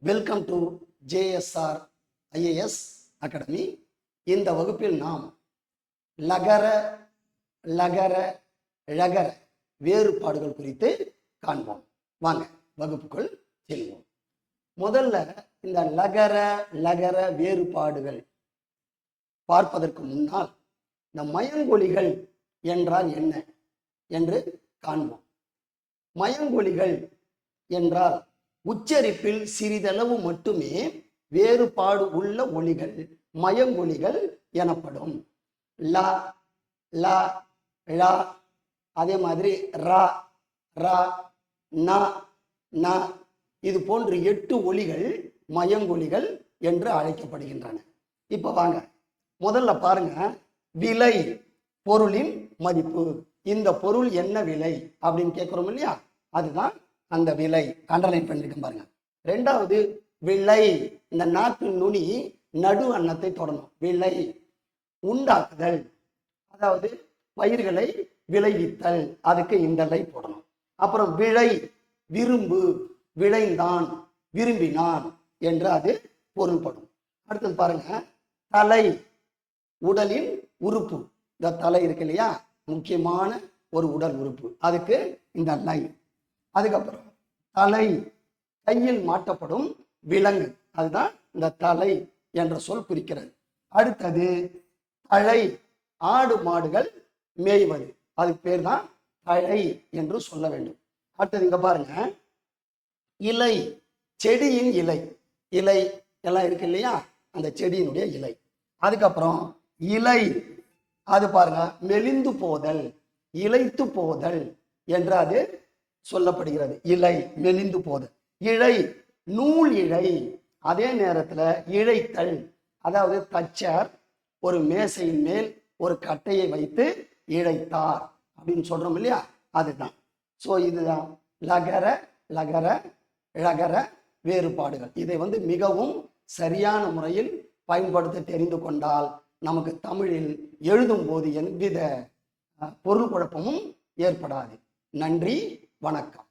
Welcome to JSR IAS academy. இந்த வகுப்பில் நாம் லகர லகர ழகர வேறுபாடுகள் குறித்து காண்போம். வாங்க வகுப்புக்குள் செல்வோம். முதல்ல இந்த லகர லகர வேறுபாடுகள் பார்ப்பதற்கு முன்னால் இந்த மயங்கொலிகள் என்றால் என்ன என்று காண்போம். மயங்கொலிகள் என்றால் உச்சரிப்பில் சிறிதளவு மட்டுமே வேறுபாடு உள்ள ஒலிகள் மயங்கொலிகள் எனப்படும். ல ல ழ, அதே மாதிரி ரா ரா ந ந, இது போன்று 8 ஒலிகள் மயங்கொலிகள் என்று அழைக்கப்படுகின்றன. இப்ப வாங்க முதல்ல பாருங்க, விலை பொருளின் மதிப்பு. இந்த பொருள் என்ன விலை அப்படின்னு கேட்கிறோம் இல்லையா, அதுதான் அந்த விலை. அண்டர்லைன் பண்ணிருக்கேன் பாருங்க. ரெண்டாவது விலை, இந்த நாக்கு நுனி நடு அன்னத்தை தொடணும். விலை உண்டாக்குதல், அதாவது பயிர்களை விளைவித்தல், அதுக்கு இந்த லை போடணும். அப்புறம் விளை விரும்பு, விளைந்தான் விரும்பினான் என்று அது பொருள்படும். அடுத்தது பாருங்க, தலை உடலின் உறுப்பு. இந்த தலை இருக்கு இல்லையா, முக்கியமான ஒரு உடல் உறுப்பு, அதுக்கு இந்த லை. அதுக்கப்புறம் தலை கையில் மாட்டப்படும் விலங்கு, அதுதான் இந்த தலை என்ற சொல் குறிக்கிறது. அடுத்தது தழை, ஆடு மாடுகள் மேய்வது, அதுக்கு பேர் தான் தழை என்று சொல்ல வேண்டும். அடுத்தது இங்க பாருங்க, இலை செடியின் இலை, இலை எல்லாம் இருக்கு இல்லையா, அந்த செடியினுடைய இலை. அதுக்கப்புறம் இலை, அது பாருங்க மெலிந்து போதல், இலைத்து போதல் என்று அது சொல்லப்படுகிறது. இலை மெலிந்து போதல். இழை நூல் இழை, அதே நேரத்துல இழைத்தல், அதாவது தச்சர் ஒரு மேசையின் மேல் ஒரு கட்டையை வைத்து இழைத்தார் அப்படின்னு சொல்றோம் இல்லையா, அதுதான். ஸோ இதுதான் லகர லகர ழகர வேறுபாடுகள். இதை மிகவும் சரியான முறையில் பயன்படுத்த தெரிந்து கொண்டால் நமக்கு தமிழில் எழுதும் போது எவ்வித பொருள் குழப்பமும் ஏற்படாது. நன்றி, வணக்கம்.